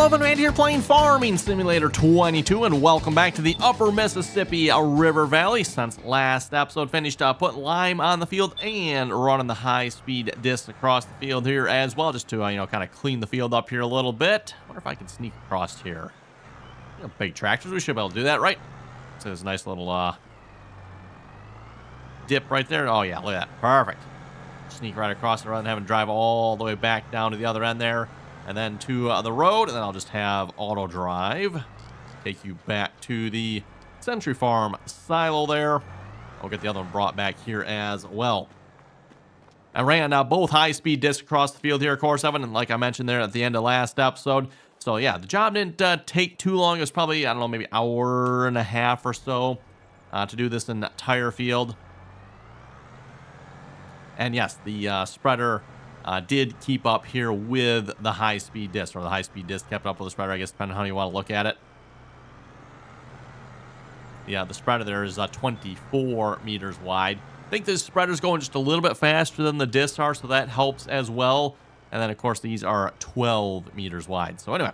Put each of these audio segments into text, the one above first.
Hello, and here playing Farming Simulator 22, and welcome back to the Upper Mississippi River Valley. Since last episode finished putting lime on the field and running the high-speed disc across the field here as well, just to kind of clean the field up here a little bit. I wonder if I can sneak across here. Big tractors, we should be able to do that, right? So there's a nice little dip right there. Oh yeah, look at that, perfect. Sneak right across it rather than having to drive all the way back down to the other end there. And then to the road, and then I'll just have auto drive take you back to the Century Farm silo there. I'll get the other one brought back here as well. I ran both high-speed discs across the field here, Core 7, and like I mentioned there at the end of last episode. So yeah, the job didn't take too long. It was probably, I don't know, maybe an hour and a half or so to do this entire field. And yes, the spreader did keep up here with the high-speed disc, or the high-speed disc kept up with the spreader, I guess, depending on how you want to look at it. Yeah, the spreader there is 24 meters wide. I think this spreader's going just a little bit faster than the discs are, so that helps as well. And then, of course, these are 12 meters wide. So anyway,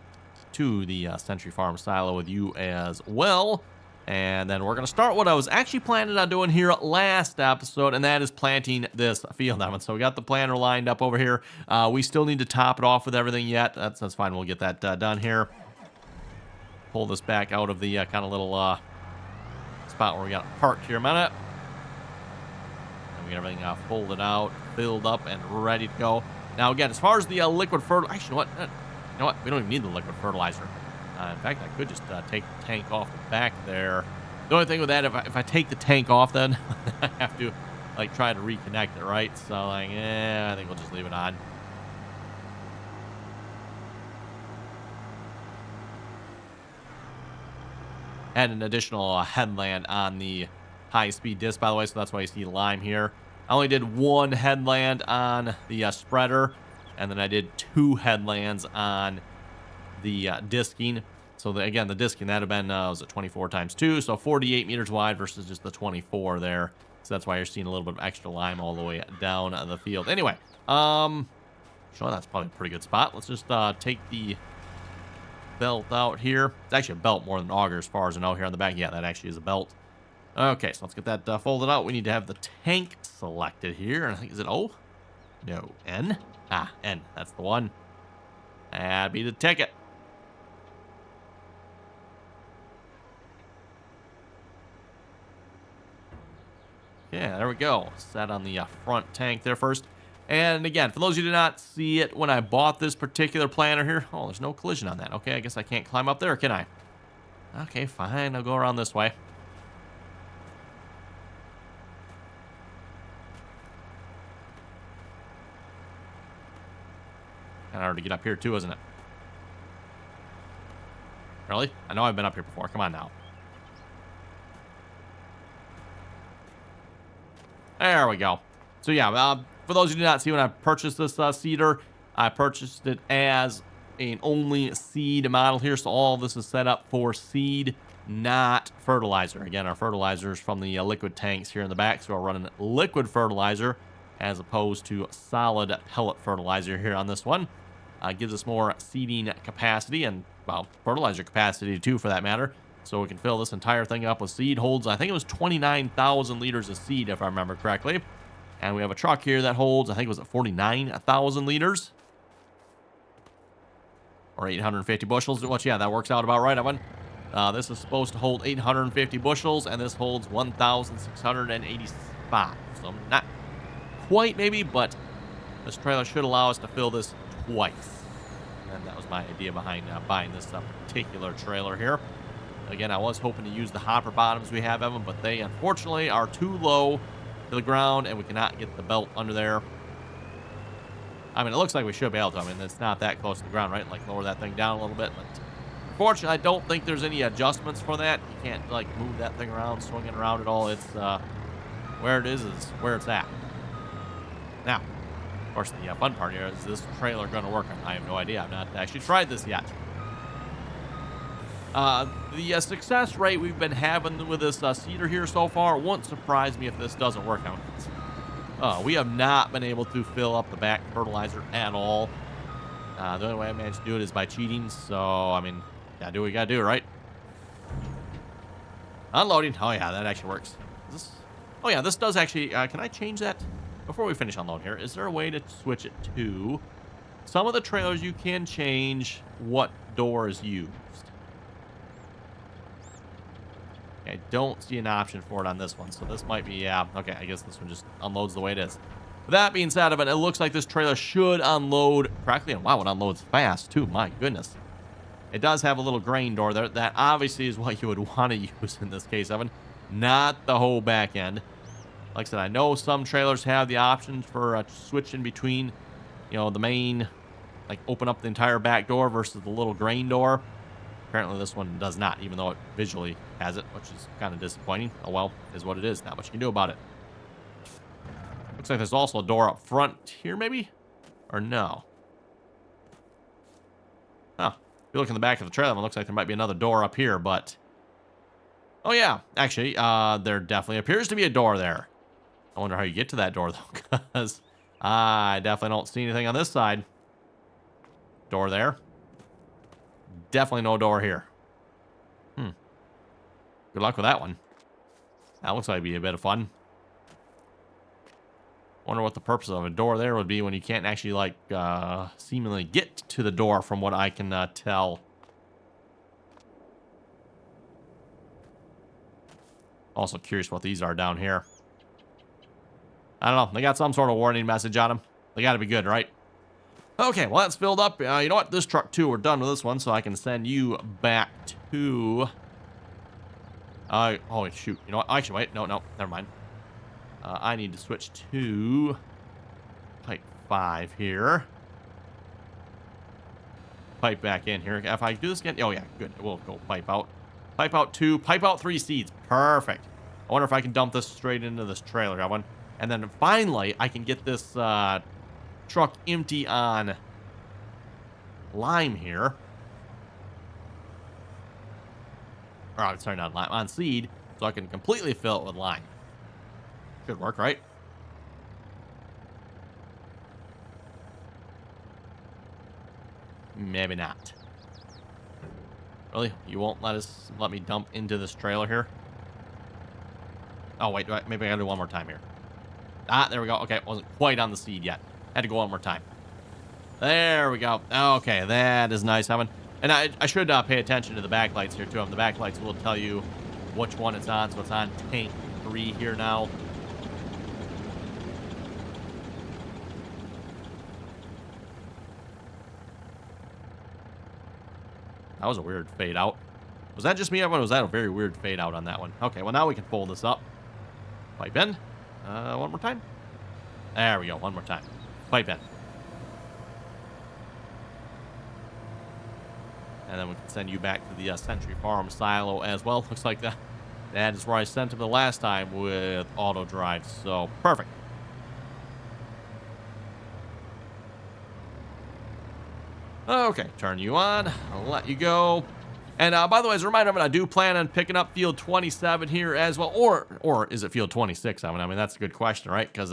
to the Century Farm silo with you as well. And then we're going to start what I was actually planning on doing here last episode, and that is planting this field, Evan. So we got the planter lined up over here. We still need to top it off with everything yet. That's fine. We'll get that done here. Pull this back out of the kind of little spot where we got it parked here a minute. And we get everything folded out, filled up, and ready to go. Now, again, as far as the liquid fertilizer, actually, you know what? We don't even need the liquid fertilizer. In fact, I could just take the tank off the back there. The only thing with that, if I take the tank off, then I have to try to reconnect it, right? So I think we'll just leave it on. And an additional headland on the high-speed disc, by the way, so that's why you see lime here. I only did one headland on the spreader, and then I did two headlands on the disking. So again, the disking, that would have been was it 24 times 2, so 48 meters wide versus just the 24 there. So that's why you're seeing a little bit of extra lime all the way down the field. Anyway, sure, that's probably a pretty good spot. Let's just take the belt out here. It's actually a belt more than an auger as far as I know here on the back. Yeah, that actually is a belt. Okay, so let's get that folded out. We need to have the tank selected here. And I think, is it O? No, N? Ah, N. That's the one. That'd be the ticket. Yeah, there we go. Set on the front tank there first. And again, for those of you who did not see it when I bought this particular planter here, oh, there's no collision on that. Okay, I guess I can't climb up there, can I? Okay, fine. I'll go around this way. Kind of hard to get up here too, isn't it? Really? I know I've been up here before. Come on now. There we go. So yeah, for those who did not see when I purchased this seeder, I purchased it as an only seed model here. So all of this is set up for seed, not fertilizer. Again, our fertilizer is from the liquid tanks here in the back. So we're running liquid fertilizer as opposed to solid pellet fertilizer here on this one. Gives us more seeding capacity and, well, fertilizer capacity too, for that matter. So we can fill this entire thing up with seed. Holds, I think it was 29,000 liters of seed, if I remember correctly. And we have a truck here that holds, I think it was 49,000 liters. Or 850 bushels. Which, yeah, that works out about right, Evan. This is supposed to hold 850 bushels, and this holds 1,685. So not quite, maybe, but this trailer should allow us to fill this twice. And that was my idea behind buying this particular trailer here. Again, I was hoping to use the hopper bottoms we have, Evan, but they unfortunately are too low to the ground, and we cannot get the belt under there. I mean, it looks like we should be able to. I mean, it's not that close to the ground, right? Lower that thing down a little bit. But unfortunately, I don't think there's any adjustments for that. You can't, move that thing around, swing it around at all. It's, where it is where it's at. Now, of course, the fun part here is this trailer going to work? I have no idea. I've not actually tried this yet. The success rate we've been having with this seeder here so far won't surprise me if this doesn't work out. We have not been able to fill up the back fertilizer at all. The only way I managed to do it is by cheating. So, I mean, gotta do what you gotta do, right? Unloading. Oh, yeah, that actually works. Is this... Oh, yeah, this does actually... can I change that? Before we finish unload here, is there a way to switch it to... Some of the trailers you can change what door is used. I don't see an option for it on this one, so this might be, yeah, okay, I guess this one just unloads the way it is. With that being said, it looks like this trailer should unload correctly, and wow, it unloads fast, too, my goodness. It does have a little grain door there. That obviously is what you would want to use in this case, Evan, not the whole back end. Like I said, I know some trailers have the options for switching between, you know, the main, like, open up the entire back door versus the little grain door. Apparently this one does not, even though it visually has it, which is kind of disappointing. Oh well, is what it is. Not much you can do about it. Looks like there's also a door up front here, maybe? Or no? Huh. If you look in the back of the trailer, it looks like there might be another door up here, but... Oh yeah, actually, there definitely appears to be a door there. I wonder how you get to that door, though, because I definitely don't see anything on this side. Door there. Definitely no door here. Good luck with that one. That looks like it'd be a bit of fun. Wonder what the purpose of a door there would be when you can't actually, like, seemingly get to the door from what I can tell. Also curious what these are down here. I don't know. They got some sort of warning message on them. They got to be good, right? Okay, well, that's filled up. You know what? This truck, too, we're done with this one, so I can send you back to... oh, shoot. You know what? Actually, wait. No, never mind. I need to switch to pipe 5 here. Pipe back in here. If I do this again... Oh, yeah, good. We'll go pipe out. Pipe out 2. Pipe out 3 seeds. Perfect. I wonder if I can dump this straight into this trailer. That one. And then finally, I can get this... truck empty on lime here. Or, sorry, not lime, on seed, so I can completely fill it with lime. Should work, right? Maybe not. Really? You won't let me dump into this trailer here? Oh, wait, maybe I gotta do one more time here. Ah, there we go. Okay, it wasn't quite on the seed yet. Had to go one more time. There we go. Okay, that is nice, Evan. And I should pay attention to the backlights here, too. The backlights will tell you which one it's on. So it's on tank 3 here now. That was a weird fade out. Was that just me, Evan, or was that a very weird fade out on that one? Okay, well, now we can fold this up. Pipe in. One more time. There we go. One more time. Pipe in. And then we can send you back to the Century Farm silo as well. Looks like that is where I sent him the last time with auto drive. So, perfect. Okay, turn you on. I'll let you go. And by the way, as a reminder, I do plan on picking up field 27 here as well. Or is it field 26? I mean, that's a good question, right? Because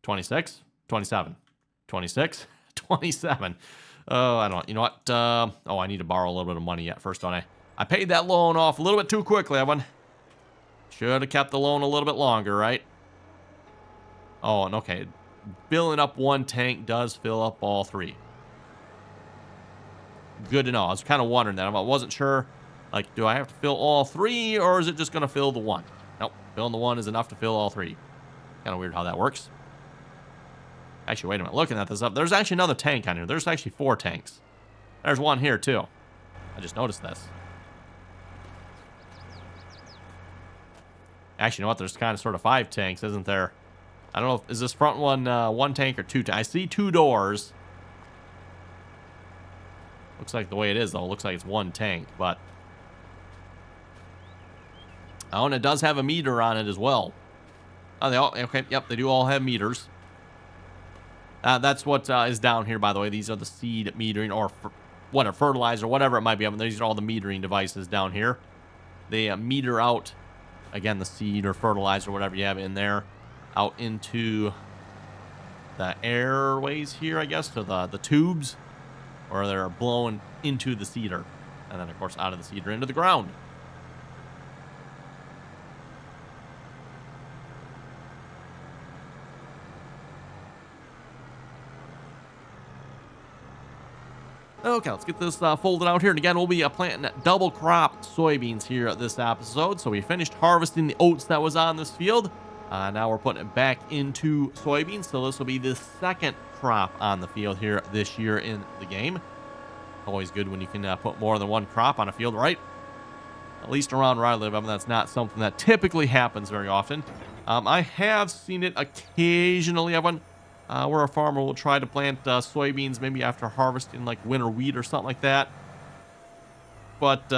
26? 27. 26? 27. Oh, I don't know. You know what? Oh, I need to borrow a little bit of money yet first, don't I? I paid that loan off a little bit too quickly, Evan. Should have kept the loan a little bit longer, right? Oh, and okay. Filling up one tank does fill up all 3. Good to know. I was kind of wondering that. I wasn't sure. Like, do I have to fill all 3, or is it just going to fill the 1? Nope. Filling the 1 is enough to fill all 3. Kind of weird how that works. Actually, wait a minute. Looking at this up, there's actually another tank on here. There's actually 4 tanks. There's one here, too. I just noticed this. Actually, you know what? There's kind of sort of 5 tanks, isn't there? I don't know. Is this front one 1 tank or 2 tanks? I see 2 doors. Looks like the way it is, though. It looks like it's 1 tank, but... Oh, and it does have a meter on it as well. Oh, they all... Okay, yep, they do all have meters. That's what is down here, by the way. These are the seed metering, or whatever, fertilizer, whatever it might be. I mean, these are all the metering devices down here. They meter out, again, the seed or fertilizer, whatever you have in there, out into the airways here, I guess, to the tubes. or they're blown into the seeder. And then, of course, out of the seeder into the ground. Okay, let's get this folded out here. And again, we'll be planting double crop soybeans here this episode. So we finished harvesting the oats that was on this field. Now we're putting it back into soybeans. So this will be the second crop on the field here this year in the game. Always good when you can put more than one crop on a field, right? At least around where I live, I mean, that's not something that typically happens very often. I have seen it occasionally, Evan. Where a farmer will try to plant soybeans maybe after harvesting like winter wheat or something like that. But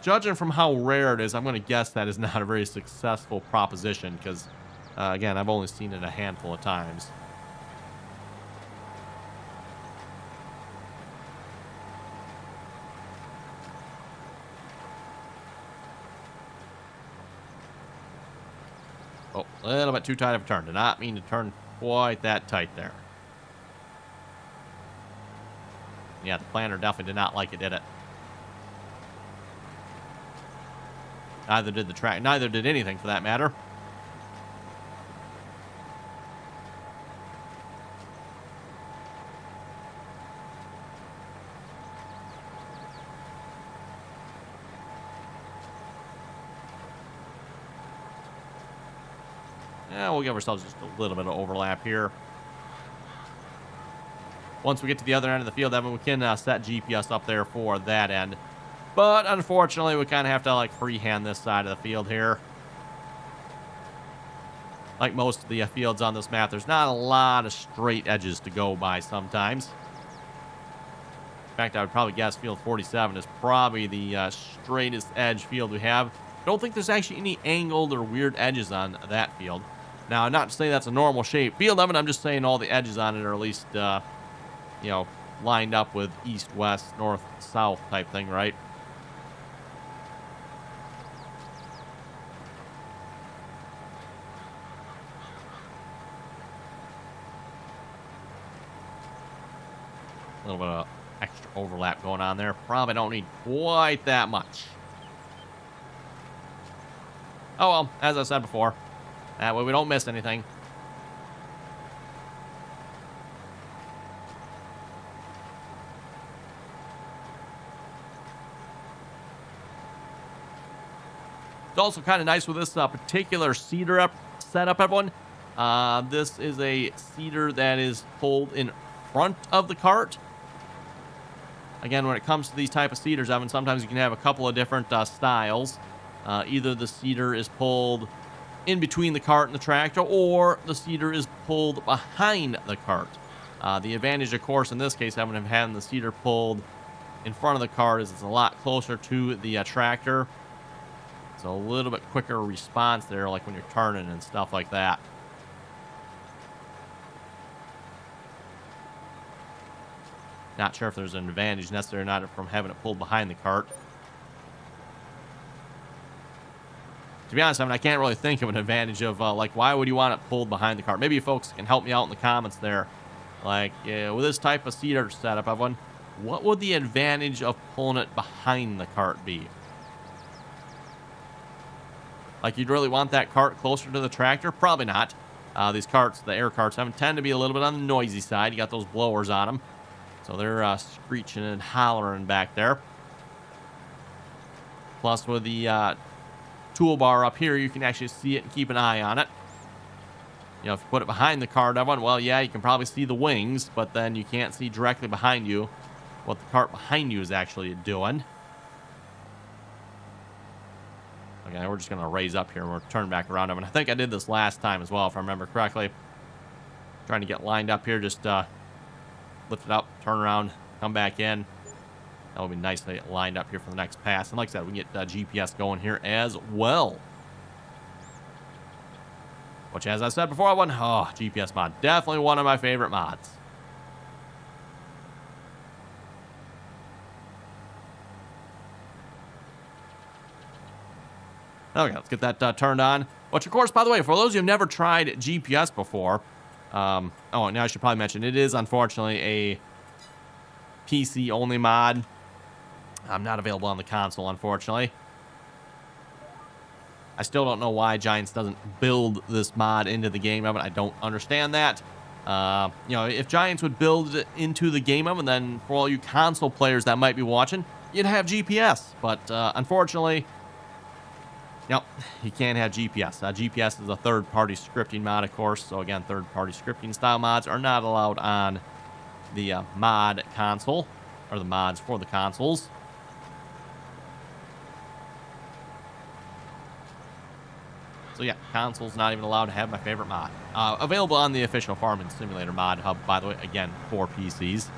judging from how rare it is, I'm going to guess that is not a very successful proposition because, again, I've only seen it a handful of times. Oh, a little bit too tight of a turn. Did not mean to turn quite that tight there. Yeah, the planter definitely did not like it, did it? Neither did the track. Neither did anything for that matter. Yeah, we'll give ourselves just a little bit of overlap here. Once we get to the other end of the field, Evan, we can set GPS up there for that end. But unfortunately, we kind of have to like freehand this side of the field here. Like most of the fields on this map, there's not a lot of straight edges to go by sometimes. In fact, I would probably guess field 47 is probably the straightest edge field we have. I don't think there's actually any angled or weird edges on that field. Now, not to say that's a normal shape field, Evan, I'm just saying all the edges on it are at least, you know, lined up with east, west, north, south type thing, right? A little bit of extra overlap going on there. Probably don't need quite that much. Oh, well, as I said before, that way we don't miss anything. It's also kind of nice with this particular seeder setup, everyone. This is a seeder that is pulled in front of the cart. Again, when it comes to these type of seeders, Evan, sometimes you can have a couple of different styles. Either the seeder is pulled in between the cart and the tractor, or the seeder is pulled behind the cart. The advantage, of course, in this case, Evan, of having the seeder pulled in front of the cart is it's a lot closer to the tractor. It's a little bit quicker response there, like when you're turning and stuff like that. Not sure if there's an advantage necessary or not from having it pulled behind the cart. To be honest, I mean, I can't really think of an advantage of, like, why would you want it pulled behind the cart? Maybe you folks can help me out in the comments there. Like, with this type of seeder setup, everyone, what would the advantage of pulling it behind the cart be? Like, you'd really want that cart closer to the tractor? Probably not. These carts, the air carts, tend to be a little bit on the noisy side. You got those blowers on them. So they're screeching and hollering back there. Plus, with the toolbar up here, you can actually see it and keep an eye on it. You know, if you put it behind the cart, everyone, well, yeah, you can probably see the wings, but then you can't see directly behind you what the cart behind you is actually doing. Okay, we're just going to raise up here and we'll turn back around. I mean, I think I did this last time as well, if I remember correctly. Trying to get lined up here, just lift it up, turn around, come back in. That would be nicely lined up here for the next pass. And like I said, we can get GPS going here as well. Which, as I said before, GPS mod. Definitely one of my favorite mods. Okay, let's get that turned on. Which, of course, by the way, for those of you who have never tried GPS before, now I should probably mention, it is unfortunately PC only mod. Not available on the console, unfortunately. I still don't know why Giants doesn't build this mod into the game of it. I don't understand that. If Giants would build it into the game of it, then for all you console players that might be watching, you'd have GPS. But unfortunately, nope, you can't have GPS. GPS is a third-party scripting mod, of course. So again, third-party scripting style mods are not allowed on the mod console, or the mods for the consoles. So yeah, console's not even allowed to have my favorite mod. Available on the official Farming Simulator mod hub, by the way, again, for PCs.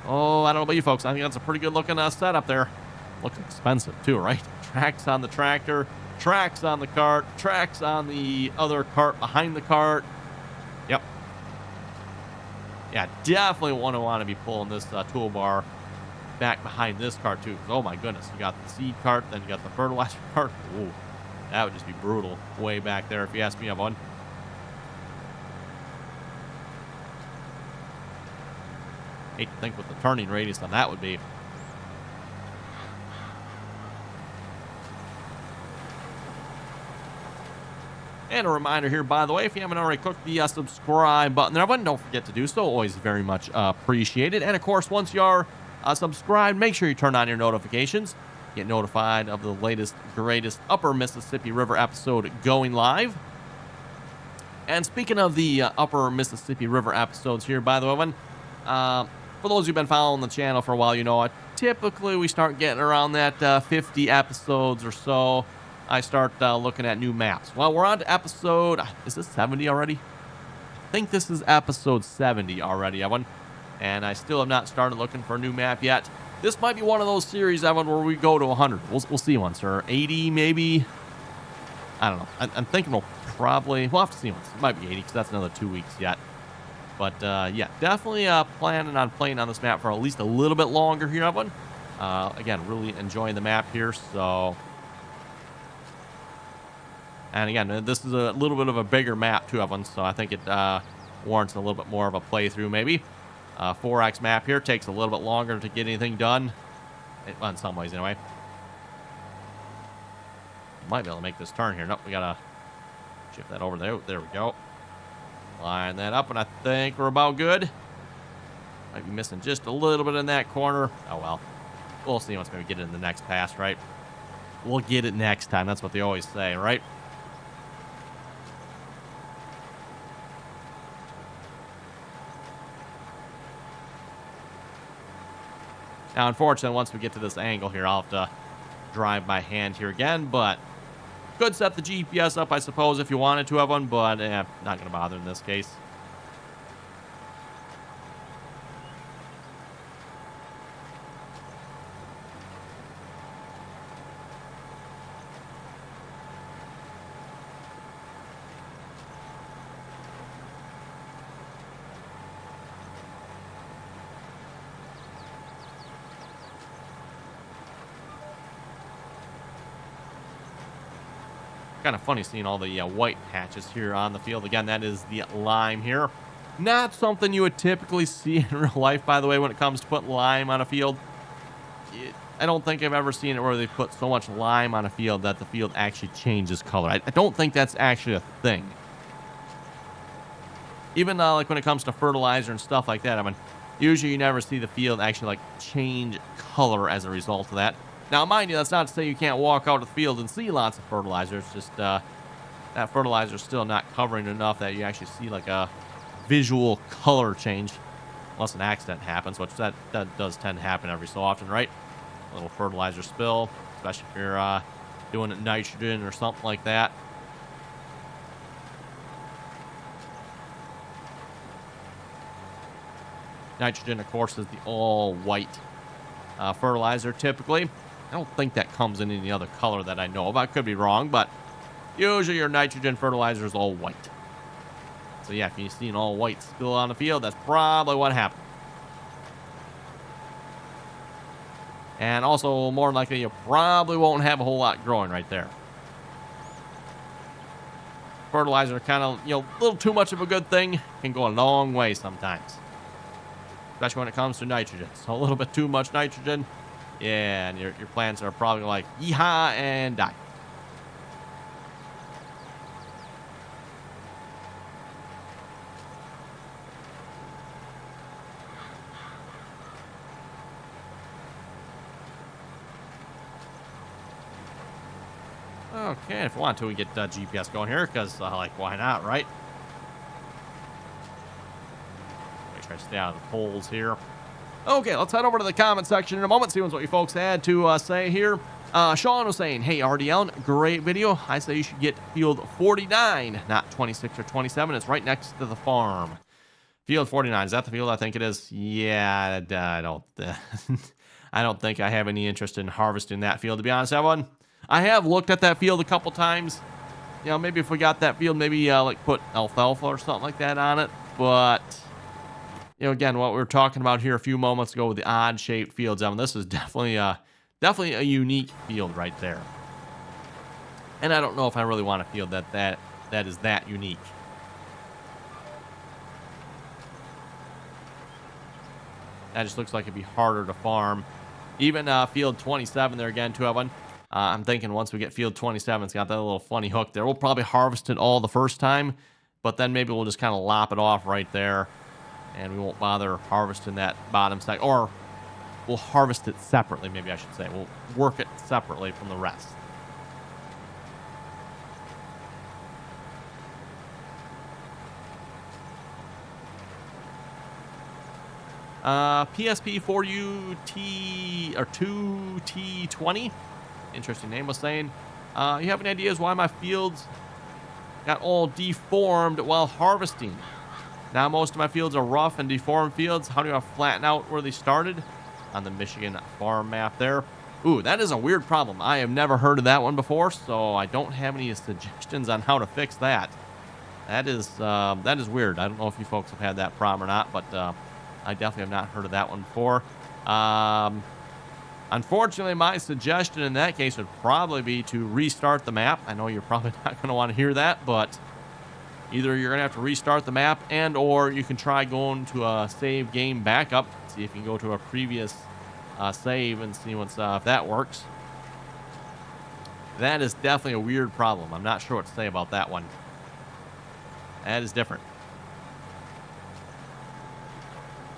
Oh, I don't know about you folks. I think that's a pretty good looking setup there. Looks expensive too, right? Tracks on the tractor, tracks on the cart, tracks on the other cart behind the cart. Yep. Yeah, definitely want to be pulling this toolbar back behind this cart too. Oh my goodness, you got the seed cart, then you got the fertilizer cart. Ooh, that would just be brutal way back there if you ask me, everyone. Hate to think what the turning radius on that would be. And a reminder here, by the way, if you haven't already clicked the subscribe button there, everyone, don't forget to do so. Always very much appreciated. And, of course, once you are subscribed, make sure you turn on your notifications. Get notified of the latest, greatest Upper Mississippi River episode going live. And speaking of the Upper Mississippi River episodes here, by the way, everyone, for those who've been following the channel for a while, you know, typically we start getting around that 50 episodes or so. I start looking at new maps. Well, we're on to episode, is this 70 already? I think this is episode 70 already, Evan. And I still have not started looking for a new map yet. This might be one of those series, Evan, where we go to 100. We'll see once, or 80 maybe. I don't know. I'm thinking we'll probably, we'll have to see once. It might be 80 because that's another 2 weeks yet. But yeah, definitely planning on playing on this map for at least a little bit longer here, Evan. Again, really enjoying the map here, so... And again, this is a little bit of a bigger map, too, Evan, so I think it warrants a little bit more of a playthrough, maybe. 4X map here takes a little bit longer to get anything done. Well, in some ways, anyway. Might be able to make this turn here. Nope, we gotta shift that over there. There we go. Line that up, and I think we're about good. Might be missing just a little bit in that corner. Oh, well. We'll see once we get it in the next pass, right? We'll get it next time. That's what they always say, right? Now, unfortunately, once we get to this angle here, I'll have to drive by hand here again, but could set the GPS up, I suppose, if you wanted to have one, but not going to bother in this case. Kind of funny seeing all the white patches here on the field. Again, that is the lime here. Not something you would typically see in real life, by the way, when it comes to putting lime on a field. I don't think I've ever seen it where they put so much lime on a field that the field actually changes color. I don't think that's actually a thing. Even like when it comes to fertilizer and stuff like that, I mean, usually you never see the field actually like change color as a result of that. Now, mind you, that's not to say you can't walk out of the field and see lots of fertilizer. It's just that fertilizer is still not covering enough that you actually see like a visual color change. Unless an accident happens, which that does tend to happen every so often, right? A little fertilizer spill, especially if you're doing nitrogen or something like that. Nitrogen, of course, is the all-white fertilizer typically. I don't think that comes in any other color that I know of. I could be wrong, but usually your nitrogen fertilizer is all white. So yeah, if you see an all white spill on the field, that's probably what happened. And also, more than likely, you probably won't have a whole lot growing right there. Fertilizer kind of, a little too much of a good thing can go a long way sometimes. Especially when it comes to nitrogen. So a little bit too much nitrogen, yeah, and your plants are probably like, yeehaw, and die. Okay, if we want to, we get GPS going here, because, why not, right? Make sure I stay out of the poles here. Okay, let's head over to the comment section in a moment, see what you folks had to say here. Sean was saying, hey, RDAllen, great video. I say you should get field 49, not 26 or 27. It's right next to the farm. Field 49, is that the field I think it is? Yeah, I don't, I don't think I have any interest in harvesting that field, to be honest, everyone. I have looked at that field a couple times. Maybe if we got that field, maybe put alfalfa or something like that on it. But, again, what we were talking about here a few moments ago with the odd-shaped fields, this is definitely a unique field right there. And I don't know if I really want a field that is that unique. That just looks like it'd be harder to farm. Even field 27 there again, 2 of them. I'm thinking once we get field 27, it's got that little funny hook there. We'll probably harvest it all the first time, but then maybe we'll just kind of lop it off right there, and we won't bother harvesting that bottom stack. Or we'll harvest it separately, maybe I should say. We'll work it separately from the rest. PSP 4U or 2T20. Interesting name, was saying. You have any ideas why my fields got all deformed while harvesting? Now most of my fields are rough and deformed fields. How do I flatten out where they started? On the Michigan farm map there. Ooh, that is a weird problem. I have never heard of that one before, so I don't have any suggestions on how to fix that. That is weird. I don't know if you folks have had that problem or not, but I definitely have not heard of that one before. Unfortunately, my suggestion in that case would probably be to restart the map. I know you're probably not going to want to hear that, but either you're going to have to restart the map, and or you can try going to a save game backup, see if you can go to a previous save and see if that works. That is definitely a weird problem. I'm not sure what to say about that one. That is different.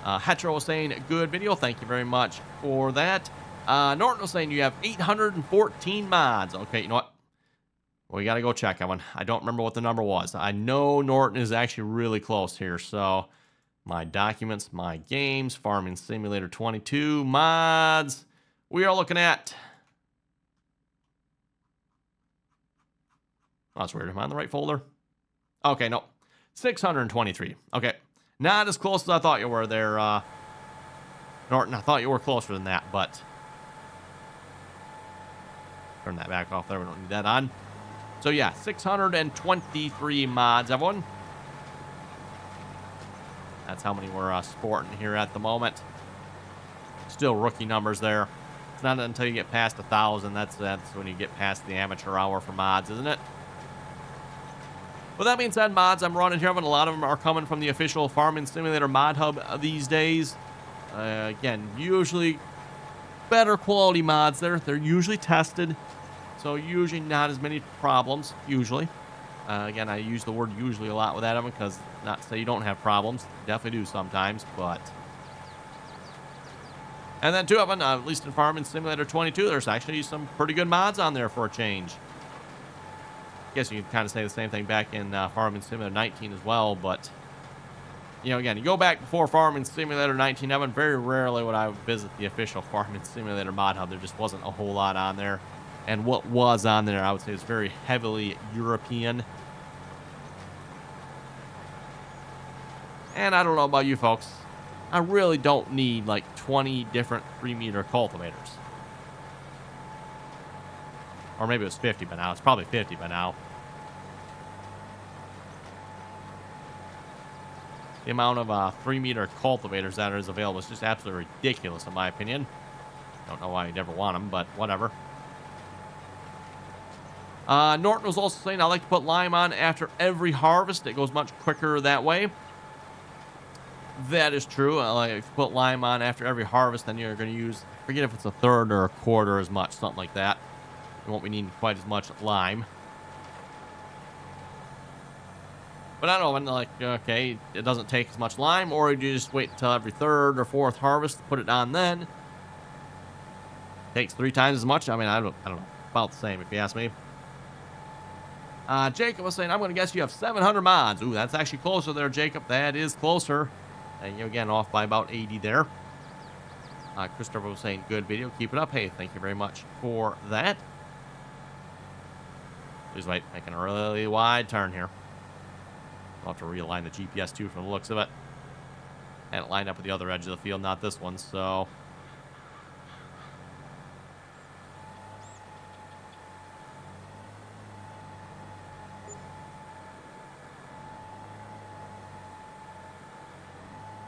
Hetero was saying, good video. Thank you very much for that. Norton was saying you have 814 mods. Okay, you know what? We got to go check that one. I don't remember what the number was. I know Norton is actually really close here. So, my documents, my games, Farming Simulator 22, mods. We are looking at... Oh, that's weird. Am I in the right folder? Okay, no. 623. Okay. Not as close as I thought you were there, Norton. I thought you were closer than that, but... Turn that back off there. We don't need that on. So, yeah, 623 mods, everyone. That's how many we're sporting here at the moment. Still rookie numbers there. It's not until you get past 1,000. That's when you get past the amateur hour for mods, isn't it? With that being said, mods I'm running here, and a lot of them are coming from the official Farming Simulator mod hub these days. Again, usually better quality mods there. They're usually tested, so usually not as many problems, usually. Again, I use the word usually a lot with that, because not to say you don't have problems. Definitely do sometimes, but... And then 2 of them, at least in Farming Simulator 22, there's actually some pretty good mods on there for a change. I guess you can kind of say the same thing back in Farming Simulator 19 as well, but, again, you go back before Farming Simulator 19, Evan, very rarely would I visit the official Farming Simulator mod hub. There just wasn't a whole lot on there, and what was on there, I would say, is very heavily European. And I don't know about you folks, I really don't need like 20 different 3-meter cultivators. Or maybe it was 50 by now. It's probably 50 by now. The amount of 3-meter cultivators that is available is just absolutely ridiculous, in my opinion. Don't know why you never want them, but whatever. Norton was also saying, I like to put lime on after every harvest. It goes much quicker that way. That is true. Like, if you put lime on after every harvest, then you're going to use, forget if it's a third or a quarter as much, something like that. You won't be needing quite as much lime. But I don't know, when, like, okay, it doesn't take as much lime, or you just wait until every third or fourth harvest to put it on then. Takes 3 times as much. I mean, I don't know. About the same, if you ask me. Jacob was saying, I'm going to guess you have 700 mods. Ooh, that's actually closer there, Jacob. That is closer. And you again off by about 80 there. Christopher was saying, good video. Keep it up. Hey, thank you very much for that. Please wait. Making a really wide turn here. I'll have to realign the GPS too from the looks of it. And it lined up with the other edge of the field, not this one, so...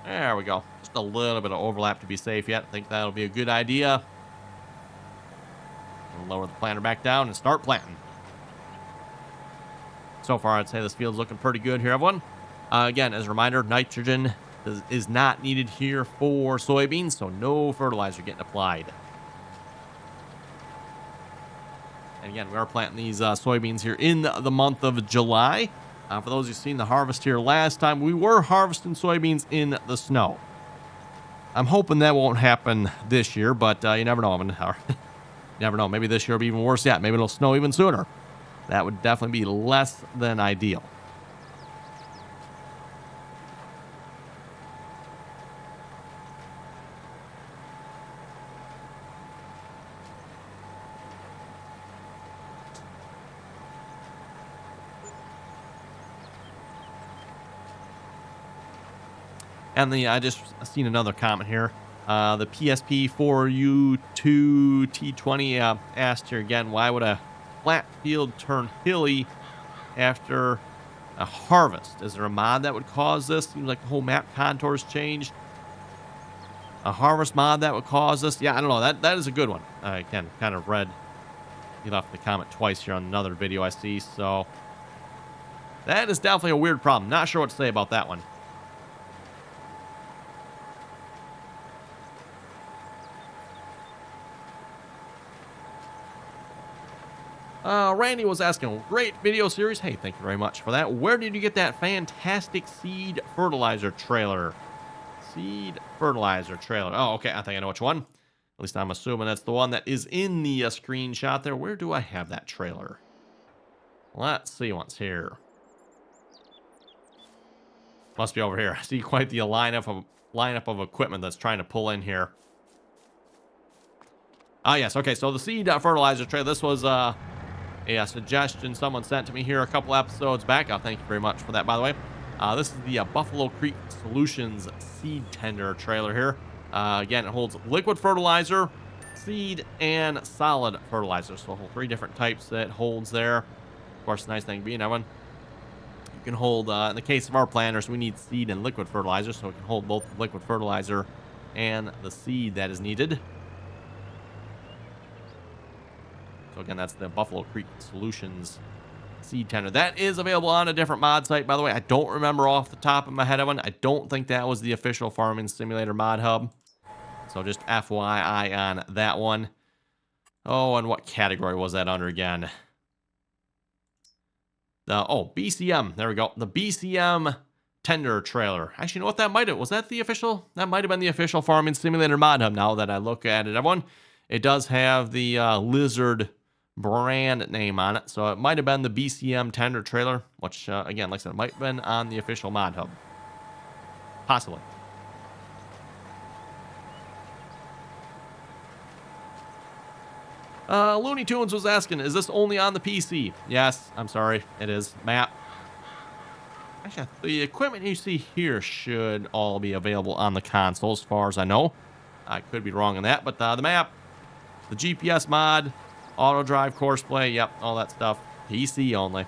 There we go. Just a little bit of overlap to be safe yet. I think that'll be a good idea. We'll lower the planter back down and start planting. So far, I'd say this field's looking pretty good here, everyone. Again, as a reminder, nitrogen is not needed here for soybeans, so no fertilizer getting applied. And again, we are planting these soybeans here in the month of July. For those who've seen the harvest here last time, we were harvesting soybeans in the snow. I'm hoping that won't happen this year, but you never know. You never know. Maybe this year will be even worse yet. Maybe it'll snow even sooner. That would definitely be less than ideal. And I just seen another comment here. The PSP4U2T20 asked here again, why would a flat field turn hilly after a harvest? Is there a mod that would cause this? Seems like the whole map contours changed. A harvest mod that would cause this? Yeah, I don't know. That is a good one. I kind of read. He left the comment twice here on another video I see. So that is definitely a weird problem. Not sure what to say about that one. Randy was asking, great video series. Hey, thank you very much for that. Where did you get that fantastic seed fertilizer trailer? Seed fertilizer trailer. Oh, okay. I think I know which one. At least I'm assuming that's the one that is in the screenshot there. Where do I have that trailer? Let's see what's here. Must be over here. I see quite the lineup of equipment that's trying to pull in here. Ah, yes. Okay, so the seed fertilizer trailer. This was a suggestion someone sent to me here a couple episodes back. Thank you very much for that, by the way. This is the Buffalo Creek Solutions seed tender trailer here. Again, it holds liquid fertilizer, seed, and solid fertilizer. So 3 different types that it holds there. Of course, the nice thing being, everyone, you can hold, in the case of our planters, we need seed and liquid fertilizer, so it can hold both the liquid fertilizer and the seed that is needed. So again, that's the Buffalo Creek Solutions seed tender. That is available on a different mod site, by the way. I don't remember off the top of my head of one. I don't think that was the official Farming Simulator mod hub. So just FYI on that one. Oh, and what category was that under again? BCM. There we go. The BCM tender trailer. Actually, you know what that might have? Was that the official? That might have been the official Farming Simulator mod hub now that I look at it. Everyone, it does have the Lizard brand name on it, so it might have been the BCM tender trailer, which again, like I said, might have been on the official mod hub, possibly. Looney Tunes was asking, is this only on the PC? Yes, I'm sorry, it is. Map. Actually, the equipment you see here should all be available on the console, as far as I know. I could be wrong on that, but the map, the GPS mod, auto drive, course play, yep, all that stuff. PC only.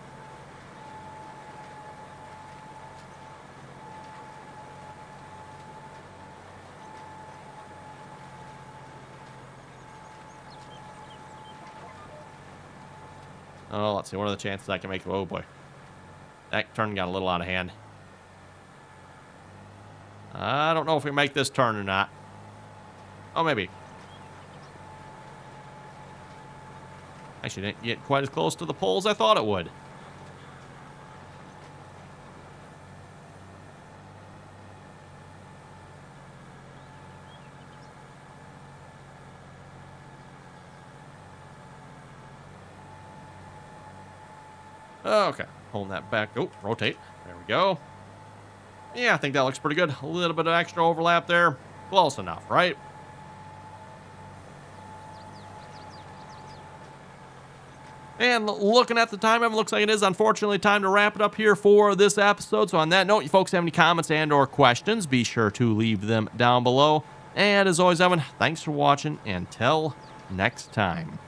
Oh, let's see. What are the chances I can make it? Oh, boy. That turn got a little out of hand. I don't know if we make this turn or not. Oh, maybe. Actually, didn't get quite as close to the pole as I thought it would. Okay, pulling that back. Oh, rotate. There we go. Yeah, I think that looks pretty good. A little bit of extra overlap there. Close enough, right? And looking at the time, it looks like it is unfortunately time to wrap it up here for this episode. So on that note, you folks have any comments and or questions, be sure to leave them down below. And as always, Evan, thanks for watching. Until next time.